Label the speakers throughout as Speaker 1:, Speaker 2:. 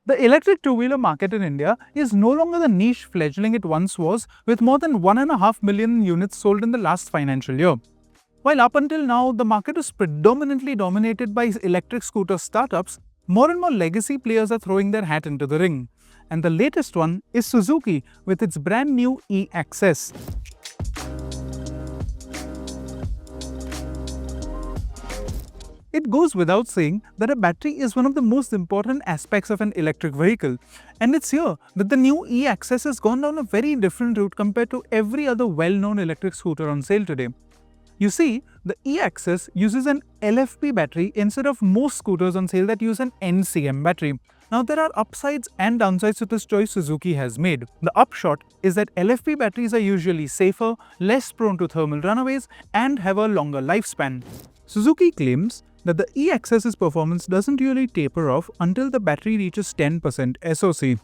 Speaker 1: The electric two-wheeler market in India is no longer the niche fledgling it once was, with more than 1.5 million units sold in the last financial year. While up until now, the market is predominantly dominated by electric scooter startups, more and more legacy players are throwing their hat into the ring. And the latest one is Suzuki with its brand new e-Access. It goes without saying that a battery is one of the most important aspects of an electric vehicle, and it's here that the new e-Access has gone down a very different route compared to every other well-known electric scooter on sale today. You see, the e-Access uses an LFP battery instead of most scooters on sale that use an NCM battery. Now there are upsides and downsides to this choice Suzuki has made. The upshot is that LFP batteries are usually safer, less prone to thermal runaways, and have a longer lifespan. Suzuki claims that the e-Access's performance doesn't really taper off until the battery reaches 10% SOC.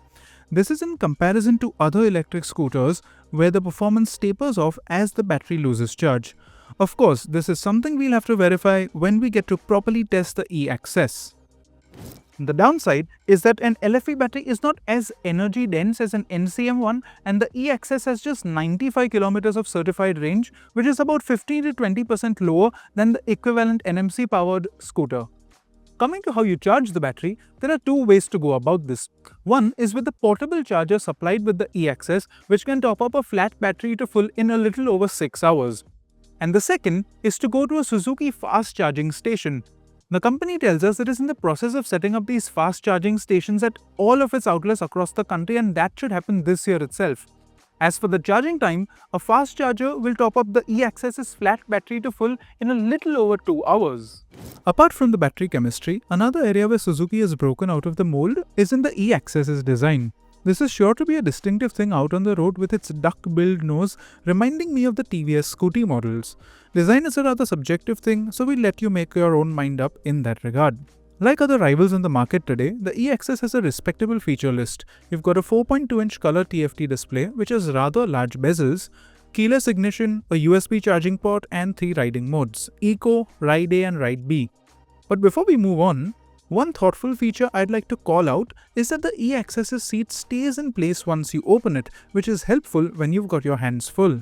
Speaker 1: This is in comparison to other electric scooters where the performance tapers off as the battery loses charge. Of course, this is something we'll have to verify when we get to properly test the e-Access. The downside is that an LFP battery is not as energy dense as an NCM one, and the e-Access has just 95 km of certified range, which is about 15 to 20% lower than the equivalent NMC powered scooter. Coming to how you charge the battery, there are two ways to go about this. One is with the portable charger supplied with the e-Access, which can top up a flat battery to full in a little over 6 hours. And the second is to go to a Suzuki fast charging station. The company tells us it is in the process of setting up these fast charging stations at all of its outlets across the country, and that should happen this year itself. As for the charging time, a fast charger will top up the e-Access's flat battery to full in a little over 2 hours. Apart from the battery chemistry, another area where Suzuki has broken out of the mold is in the e-Access's design. This is sure to be a distinctive thing out on the road with its duck-billed nose, reminding me of the TVS Scooty models. Design is a rather subjective thing, so we'll let you make your own mind up in that regard. Like other rivals in the market today, the e-Access has a respectable feature list. You've got a 4.2-inch color TFT display, which has rather large bezels, keyless ignition, a USB charging port, and 3 riding modes: Eco, Ride A, and Ride B. But before we move on, one thoughtful feature I'd like to call out is that the e-Access's seat stays in place once you open it, which is helpful when you've got your hands full.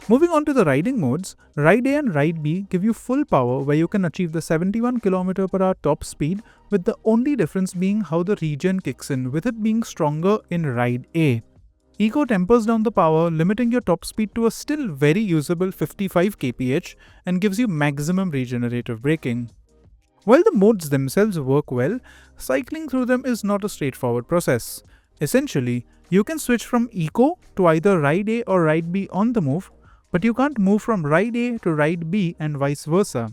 Speaker 1: Moving on to the riding modes, Ride A and Ride B give you full power where you can achieve the 71 km/h top speed, with the only difference being how the regen kicks in, with it being stronger in Ride A. Eco tempers down the power, limiting your top speed to a still very usable 55 kph and gives you maximum regenerative braking. While the modes themselves work well, cycling through them is not a straightforward process. Essentially, you can switch from Eco to either Ride A or Ride B on the move, but you can't move from Ride A to Ride B and vice versa.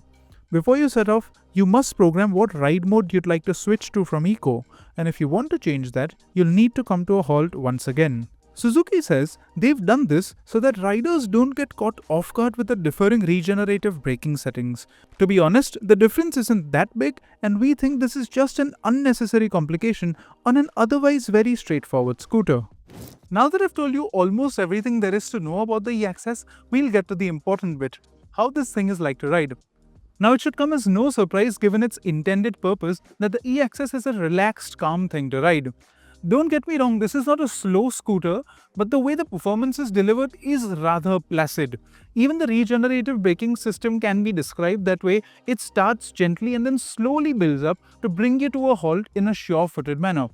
Speaker 1: Before you set off, you must program what ride mode you'd like to switch to from Eco, and if you want to change that, you'll need to come to a halt once again. Suzuki says they've done this so that riders don't get caught off guard with the differing regenerative braking settings. To be honest, the difference isn't that big, and we think this is just an unnecessary complication on an otherwise very straightforward scooter. Now that I've told you almost everything there is to know about the e-Access, we'll get to the important bit: how this thing is like to ride. Now it should come as no surprise given its intended purpose that the e-Access is a relaxed, calm thing to ride. Don't get me wrong, this is not a slow scooter, but the way the performance is delivered is rather placid. Even the regenerative braking system can be described that way. It starts gently and then slowly builds up to bring you to a halt in a sure-footed manner.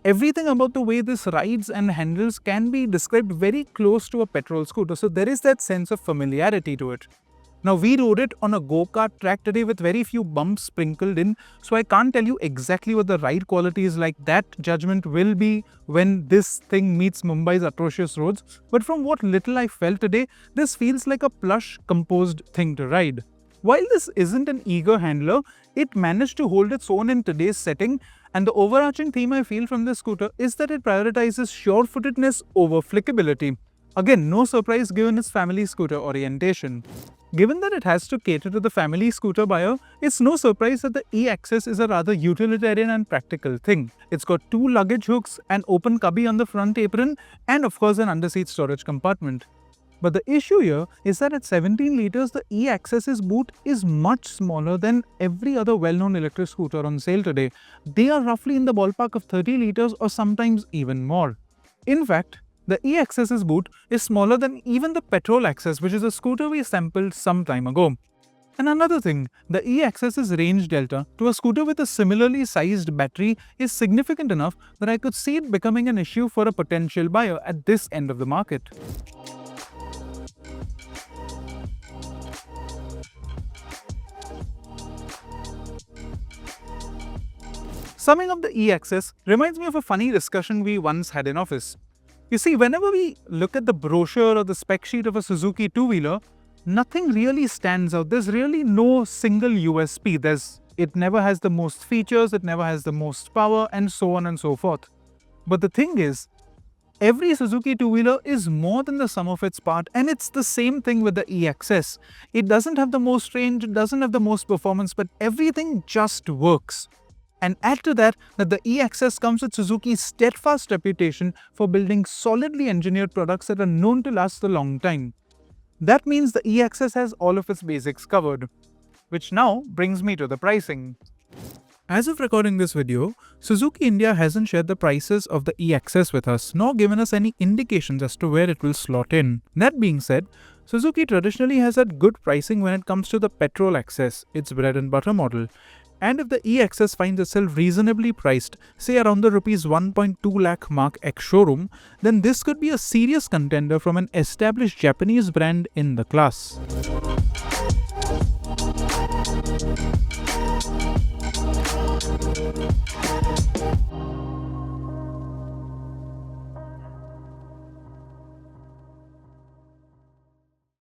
Speaker 1: Everything about the way this rides and handles can be described very close to a petrol scooter, so there is that sense of familiarity to it. Now, we rode it on a go-kart track today with very few bumps sprinkled in, so I can't tell you exactly what the ride quality is like. That judgment will be when this thing meets Mumbai's atrocious roads. But from what little I felt today, this feels like a plush, composed thing to ride. While this isn't an eager handler, it managed to hold its own in today's setting, and the overarching theme I feel from this scooter is that it prioritizes sure-footedness over flickability. Again, no surprise given its family scooter orientation. Given that it has to cater to the family scooter buyer, it's no surprise that the e-Access is a rather utilitarian and practical thing. It's got 2 luggage hooks, an open cubby on the front apron, and of course an underseat storage compartment. But the issue here is that at 17 liters, the e-Access's boot is much smaller than every other well-known electric scooter on sale today. They are roughly in the ballpark of 30 liters or sometimes even more. In fact, the e-Access's boot is smaller than even the petrol Access, which is a scooter we sampled some time ago. And another thing, the e-Access's range delta to a scooter with a similarly sized battery is significant enough that I could see it becoming an issue for a potential buyer at this end of the market. Summing up the e-Access reminds me of a funny discussion we once had in office. You see, whenever we look at the brochure or the spec sheet of a Suzuki two-wheeler, nothing really stands out. There's really no single USP. It never has the most features, it never has the most power, and so on and so forth. But the thing is, every Suzuki two-wheeler is more than the sum of its part, and it's the same thing with the e-Access. It doesn't have the most range, it doesn't have the most performance, but everything just works. And add to that the e-Access comes with Suzuki's steadfast reputation for building solidly engineered products that are known to last a long time. That means the e-Access has all of its basics covered. Which now brings me to the pricing. As of recording this video, Suzuki India hasn't shared the prices of the e-Access with us, nor given us any indications as to where it will slot in. That being said, Suzuki traditionally has had good pricing when it comes to the petrol Access, its bread and butter model. And if the e-Access finds itself reasonably priced, say around the Rs 1.2 lakh mark ex-showroom, then this could be a serious contender from an established Japanese brand in the class.